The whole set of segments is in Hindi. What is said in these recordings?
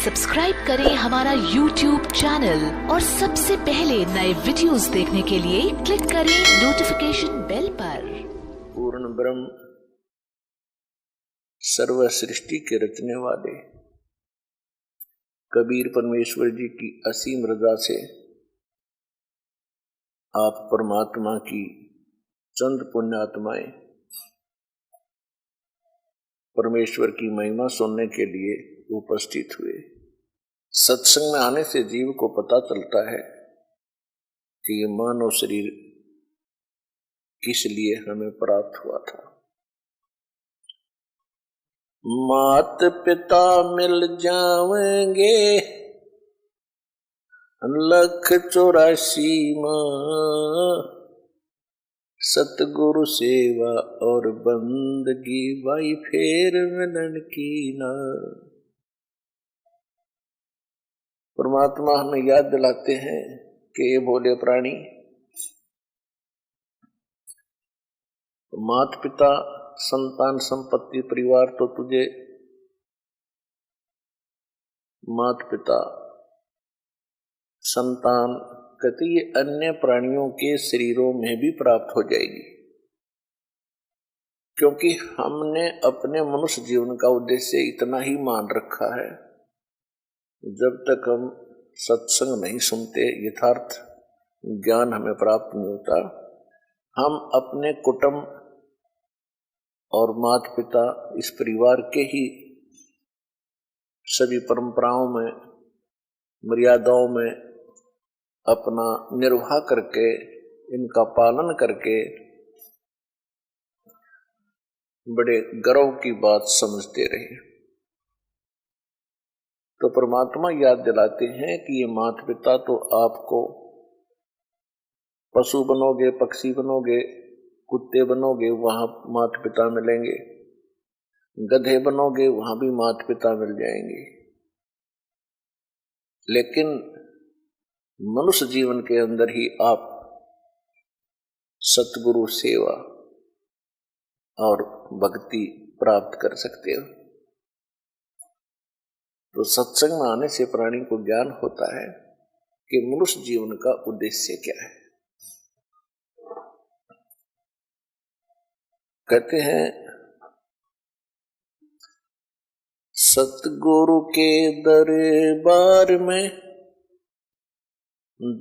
सब्सक्राइब करें हमारा YouTube चैनल और सबसे पहले नए वीडियोस देखने के लिए क्लिक करें नोटिफिकेशन बेल पर। पूर्ण ब्रह्म सर्व सृष्टि के रचने वाले कबीर परमेश्वर जी की असीम रजा से आप परमात्मा की चंद पुण्यात्माएं परमेश्वर की महिमा सुनने के लिए उपस्थित हुए। सत्संग में आने से जीव को पता चलता है कि ये मानव शरीर किस लिए हमें प्राप्त हुआ था। मात पिता मिल जाएंगे 184 माँ, सतगुरु सेवा और बंदगी भाई फेर मिलन की ना। परमात्मा हमें याद दिलाते हैं कि ये भोले प्राणी, माता पिता संतान संपत्ति परिवार तो तुझे माता पिता संतान कहते ये अन्य प्राणियों के शरीरों में भी प्राप्त हो जाएगी, क्योंकि हमने अपने मनुष्य जीवन का उद्देश्य इतना ही मान रखा है। जब तक हम सत्संग नहीं सुनते, यथार्थ ज्ञान हमें प्राप्त नहीं होता, हम अपने कुटुंब और माता पिता इस परिवार के ही सभी परंपराओं में मर्यादाओं में अपना निर्वाह करके इनका पालन करके बड़े गर्व की बात समझते रहे। तो परमात्मा याद दिलाते हैं कि ये माता पिता तो आपको पशु बनोगे, पक्षी बनोगे, कुत्ते बनोगे, वहां माता पिता मिलेंगे, गधे बनोगे, वहां भी माता पिता मिल जाएंगे, लेकिन मनुष्य जीवन के अंदर ही आप सतगुरु सेवा और भक्ति प्राप्त कर सकते हो। तो सत्संग में आने से प्राणी को ज्ञान होता है कि मनुष्य जीवन का उद्देश्य क्या है। कहते हैं सतगुरु के दरबार में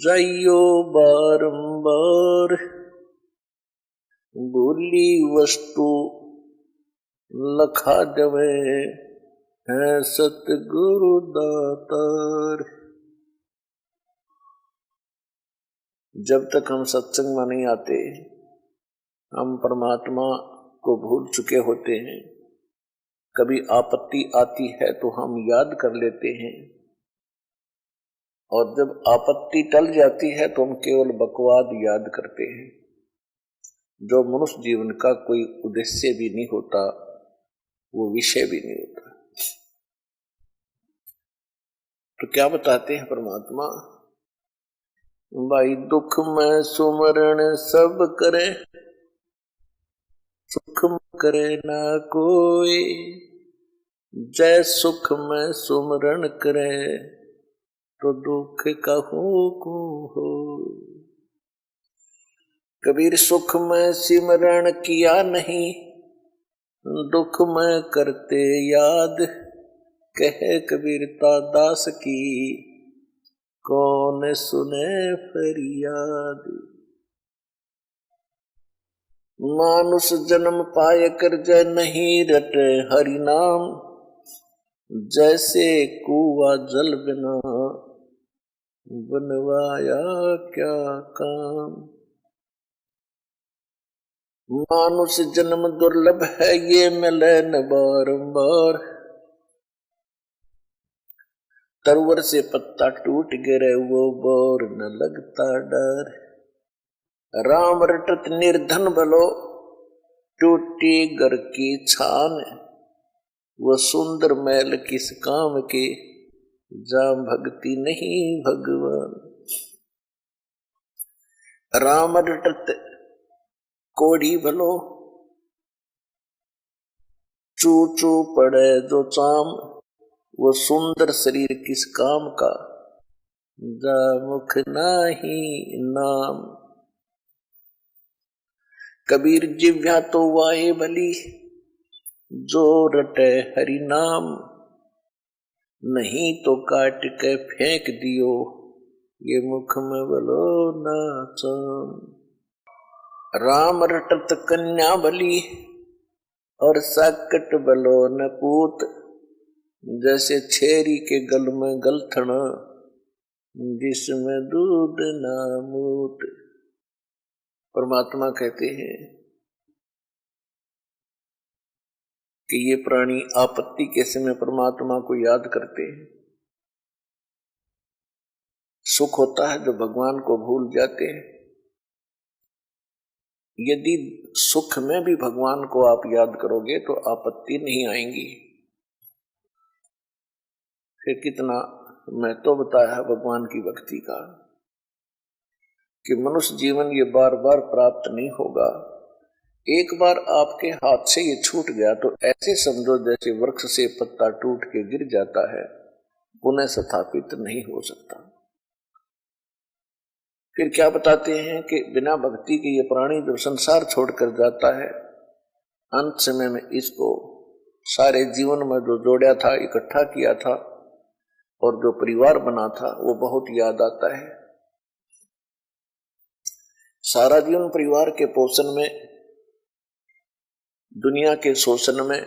जाइयो बारंबार, भूली वस्तु लखा जवे है सतगुरु दातार। जब तक हम सत्संग में नहीं आते, हम परमात्मा को भूल चुके होते हैं। कभी आपत्ति आती है तो हम याद कर लेते हैं, और जब आपत्ति टल जाती है तो हम केवल बकवाद याद करते हैं, जो मनुष्य जीवन का कोई उद्देश्य भी नहीं होता, वो विषय भी नहीं होता। तो क्या बताते हैं परमात्मा, भाई दुख में सुमरण सब करे, सुख में करे ना कोई, जय सुख में सुमरण करे तो दुख कहूं को हो। कबीर सुख में सिमरण किया नहीं, दुख में करते याद, कहे कबीरता दास की कौन सुने फरियाद। मानुष जन्म पाए कर जय नहीं रटे हरि नाम, जैसे कुआ जल बिना बनवाया क्या काम। मानुष जन्म दुर्लभ है ये मिले न बारंबार, तरवर से पत्ता टूट गिरे वो बोर न लगता डर। राम रटत निर्धन बलो टूटी घर की छान, वो सुंदर मैल किस काम के जाम भक्ति नहीं भगवान। राम रटत कोड़ी भलो चू चू पड़े जो चाम, वो सुंदर शरीर किस काम का, जा मुख नाही नाम। कबीर जिव्या तो वाहे भली, जो रटे हरि नाम। नहीं तो काट के फेंक दियो, ये मुख में बोलो ना चाम। राम रटत कन्या भली, और साकट बलो न पूत। जैसे छेरी के गल में गलथन, जिसमें दूध ना मूत। परमात्मा कहते हैं कि ये प्राणी आपत्ति के समय परमात्मा को याद करते हैं। सुख होता है जो भगवान को भूल जाते हैं। यदि सुख में भी भगवान को आप याद करोगे तो आपत्ति नहीं आएंगी। फिर कितना मैं तो बताया भगवान की भक्ति का कि मनुष्य जीवन ये बार बार प्राप्त नहीं होगा। एक बार आपके हाथ से ये छूट गया तो ऐसे समझो जैसे वृक्ष से पत्ता टूट के गिर जाता है, पुनः स्थापित नहीं हो सकता। फिर क्या बताते हैं कि बिना भक्ति के ये प्राणी जो संसार छोड़कर जाता है, अंत समय में इसको सारे जीवन में जो जोड़ा था, इकट्ठा किया था और जो परिवार बना था वो बहुत याद आता है। सारा जीवन परिवार के पोषण में, दुनिया के शोषण में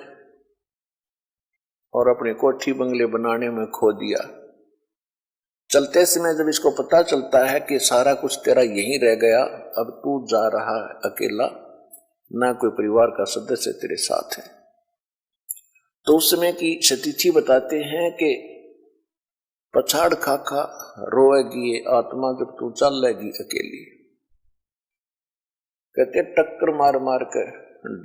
और अपने कोठी बंगले बनाने में खो दिया। चलते समय जब इसको पता चलता है कि सारा कुछ तेरा यहीं रह गया, अब तू जा रहा है अकेला, ना कोई परिवार का सदस्य तेरे साथ है, तो उस समय की सतिथि बताते हैं कि पछाड़ खाखा रोएगी ये आत्मा जब तू चल लेगी अकेली। कहते टक्कर मार मार कर,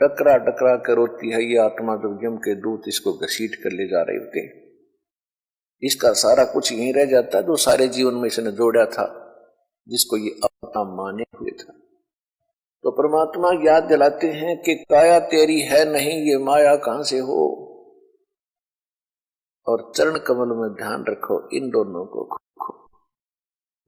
डकरा डकरा कर रोती है ये आत्मा जब यम के दूत इसको घसीट कर ले जा रहे होते। इसका सारा कुछ यहीं रह जाता है जो सारे जीवन में इसने जोड़ा था, जिसको ये अपना माने हुए था। तो परमात्मा याद दिलाते हैं कि काया तेरी है नहीं, ये माया कहां से हो। और चरण कमल में ध्यान रखो इन दोनों को खो।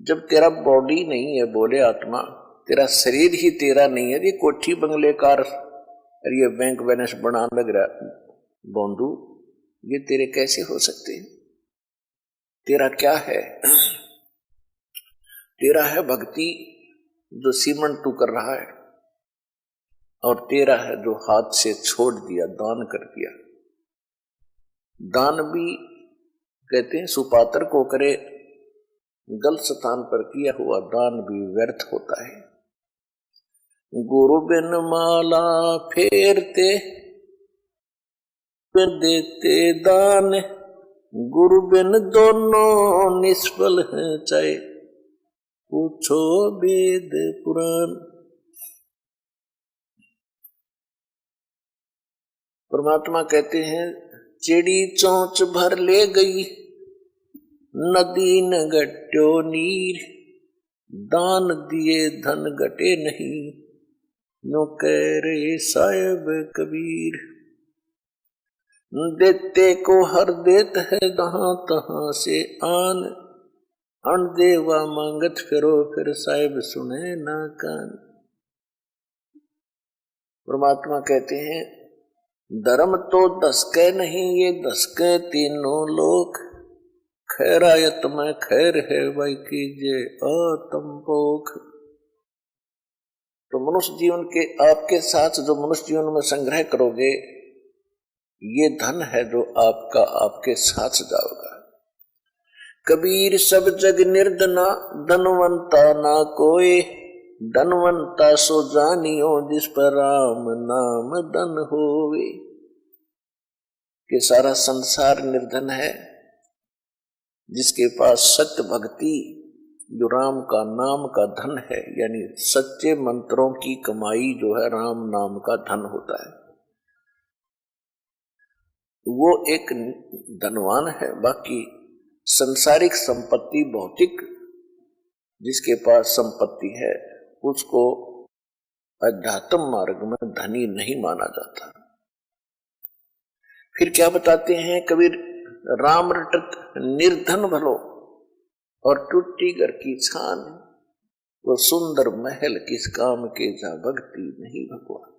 जब तेरा बॉडी नहीं है, बोले आत्मा, तेरा शरीर ही तेरा नहीं है, ये कोठी बंगले कार और ये बैंक बैलेंस बना लग रहा बोंदू, ये तेरे कैसे हो सकते हैं? तेरा क्या है? तेरा है भक्ति जो सीमंत तू कर रहा है, और तेरा है जो हाथ से छोड़ दिया, दान कर दिया। दान भी कहते हैं सुपात्र को करे, गलत स्थान पर किया हुआ दान भी व्यर्थ होता है। गुरु बिन माला फेरते फिर देते दान, गुरु बिन दोनों निष्फल हैं, चाहे पूछो वेद पुराण। परमात्मा कहते हैं चिड़ी चोंच भर ले गई, नदी न घट्यो नीर, दान दिए धन घटे नहीं, नो कह रहे साहिब कबीर। देते को हर देत है जहां तहां से आन, अन देवा मांगत फिरो फिर साहिब सुने ना कान। परमात्मा कहते हैं धर्म तो दसके नहीं, ये दसके तीनों लोक, खैरायत में खैर है भाई कीजिए आत्म पोख। तो मनुष्य जीवन के आपके साथ जो मनुष्य जीवन में संग्रह करोगे, ये धन है जो आपका आपके साथ जाओगा। कबीर सब जग निर्धना, धनवंता ना कोई, धनवंता सो जानियो जिस पर राम नाम धन होवे। कि सारा संसार निर्धन है, जिसके पास सत्य भक्ति जो राम का नाम का धन है, यानी सच्चे मंत्रों की कमाई जो है राम नाम का धन होता है, वो एक धनवान है। बाकी संसारिक संपत्ति, भौतिक जिसके पास संपत्ति है, उसको अध्यात्म मार्ग में धनी नहीं माना जाता। फिर क्या बताते हैं कबीर, राम रटत निर्धन भलो और टूटी घर की छान, वो सुंदर महल किस काम के, जा भक्ति नहीं भगवान।